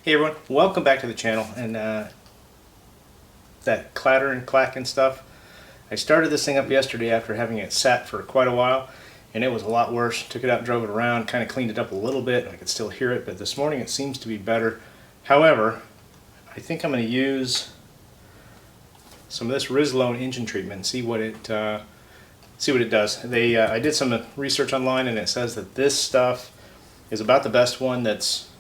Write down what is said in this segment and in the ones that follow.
Hey everyone, welcome back to the channel. And that clatter and clack and stuff, I started this thing up yesterday after having it sat for quite a while, and it was a lot worse. Took it out, drove it around, kind of cleaned it up a little bit. I could still hear it, but this morning it seems to be better. However, I think I'm going to use some of this Rislone engine treatment and see what it does. I did some research online, and it says that this stuff is about the best one that's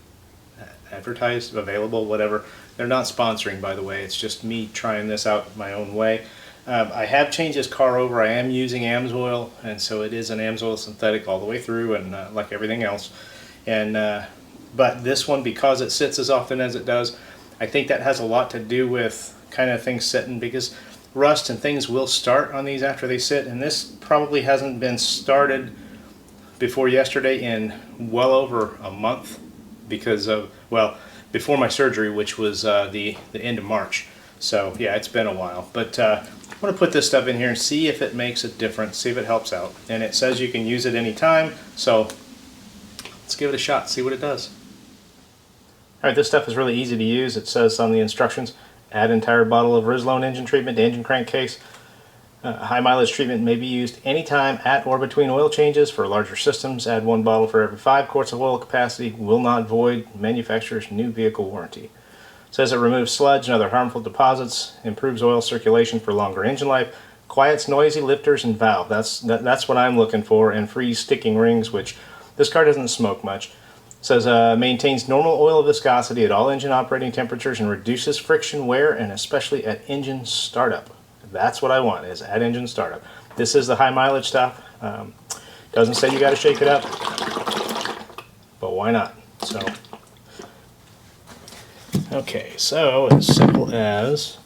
advertised, available, whatever. They're not sponsoring, by the way. It's just me trying this out my own way. I have changed this car over. I am using AMSOIL, and so it is an AMSOIL synthetic all the way through, and like everything else. And but this one, because it sits as often as it does, I think that has a lot to do with kind of things sitting, because rust and things will start on these after they sit, and this probably hasn't been started before yesterday in well over a month, because of, well, before my surgery, which was the end of March. So yeah, it's been a while. But I'm going to put this stuff in here and see if it makes a difference, see if it helps out. And it says you can use it anytime, so let's give it a shot, see what it does. Alright, this stuff is really easy to use. It says on the instructions, add entire bottle of Rislone engine treatment to engine crankcase. High mileage treatment may be used anytime at or between oil changes. For larger systems, add 1 bottle for every 5 quarts of oil capacity. Will not void manufacturer's new vehicle warranty. It says it removes sludge and other harmful deposits, improves oil circulation for longer engine life, quiets noisy lifters and valve. That's what I'm looking for, and frees sticking rings, which this car doesn't smoke much. It says maintains normal oil viscosity at all engine operating temperatures and reduces friction wear, and especially at engine startup. That's what I want, is at engine startup. This is the high mileage stuff. Doesn't say you got to shake it up, but why not? So, okay, so as simple as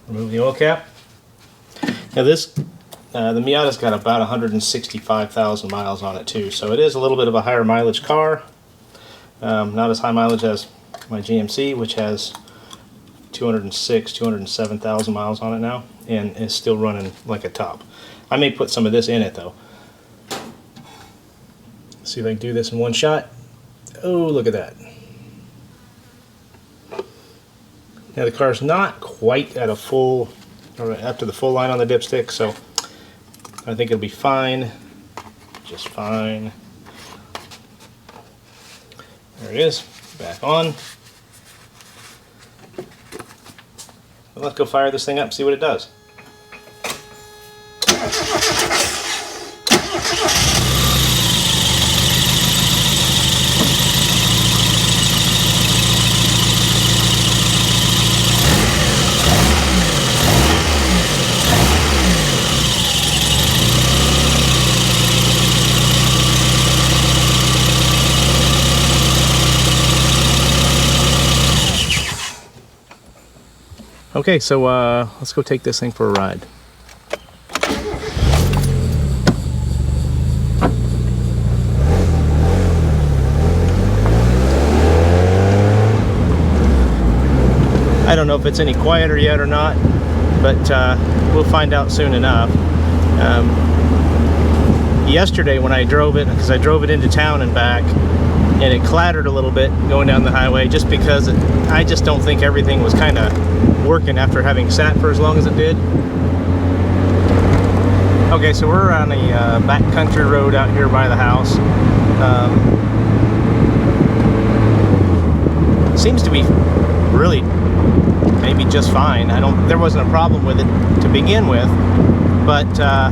remove the oil cap. Now this, the Miata's got about 165,000 miles on it too, so it is a little bit of a higher mileage car. Not as high mileage as my GMC, which has 207,000 miles on it now, and is still running like a top. I may put some of this in it though. See if I can do this in one shot. Oh, look at that. Now the car's not quite at a full, or up to the full line on the dipstick, so I think it'll be fine, just fine. There it is, back on. Let's go fire this thing up and see what it does. Okay, so let's go take this thing for a ride. I don't know if it's any quieter yet or not, but we'll find out soon enough. Yesterday when I drove it, because I drove it into town and back, and it clattered a little bit going down the highway, just because I just don't think everything was kind of working after having sat for as long as it did. Okay, so we're on a backcountry road out here by the house. Seems to be really maybe just fine. There wasn't a problem with it to begin with, but I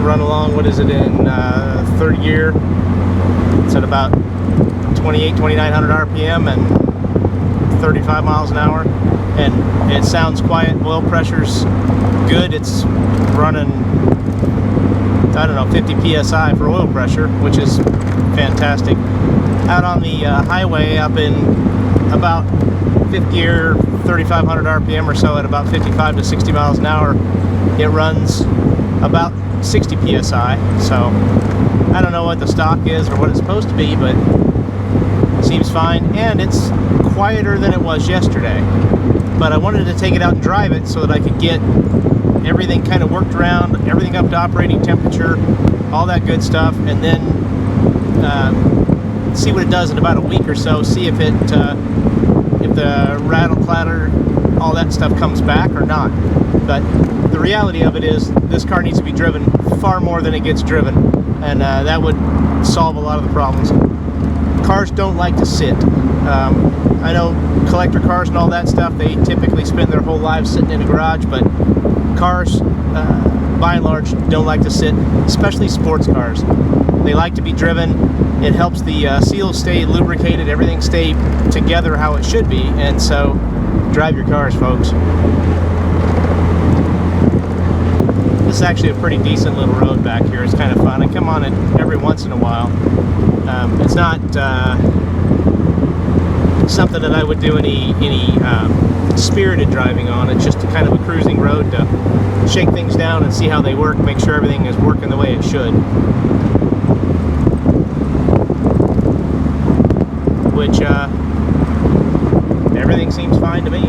run along, what is it, in third gear. It's at about 2,900 RPM and 35 miles an hour, and it sounds quiet. Oil pressure's good. It's running I don't know, 50 psi for oil pressure, which is fantastic. Out on the highway up in about 50 or 3,500 RPM or so at about 55 to 60 miles an hour, it runs about 60 psi. So I don't know what the stock is or what it's supposed to be, but it seems fine, and it's quieter than it was yesterday. But I wanted to take it out and drive it so that I could get everything kind of worked around, everything up to operating temperature, all that good stuff, and then see what it does in about a week or so, see if it if the rattle, clatter, all that stuff comes back or not. But the reality of it is this car needs to be driven far more than it gets driven, and that would solve a lot of the problems. Cars don't like to sit. I know collector cars and all that stuff, they typically spend their whole lives sitting in a garage, but cars, by and large, don't like to sit, especially sports cars. They like to be driven. It helps the seals stay lubricated, everything stay together how it should be, and so drive your cars, folks. This is actually a pretty decent little road back here. It's kind of fun. I come on it every once in a while. It's not something that I would do any spirited driving on. It's just a kind of a cruising road to shake things down and see how they work, make sure everything is working the way it should. Which everything seems fine to me.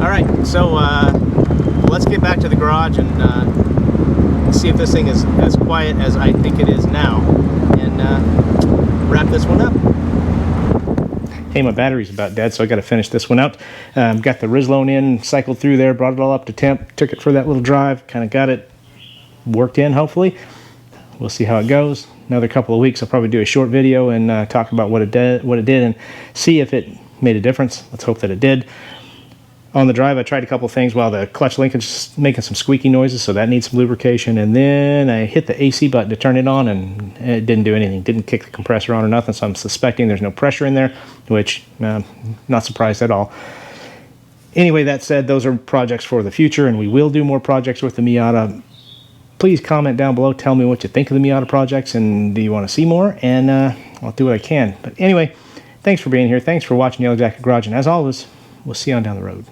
Alright, so let's get back to the garage and see if this thing is as quiet as I think it is now, and wrap this one up. Hey, my battery's about dead, so I got to finish this one out. Got the Rislone in, cycled through there, brought it all up to temp, took it for that little drive, kind of got it worked in, hopefully. We'll see how it goes. Another couple of weeks, I'll probably do a short video and talk about what it did, and see if it made a difference. Let's hope that it did. On the drive, I tried a couple things while the clutch link is just making some squeaky noises, so that needs some lubrication. And then I hit the AC button to turn it on, and it didn't do anything. Didn't kick the compressor on or nothing, so I'm suspecting there's no pressure in there, which not surprised at all. Anyway, that said, those are projects for the future, and we will do more projects with the Miata. Please comment down below. Tell me what you think of the Miata projects, and do you want to see more? And I'll do what I can. But anyway, thanks for being here. Thanks for watching Yellow Jacket Garage, and as always, we'll see you on down the road.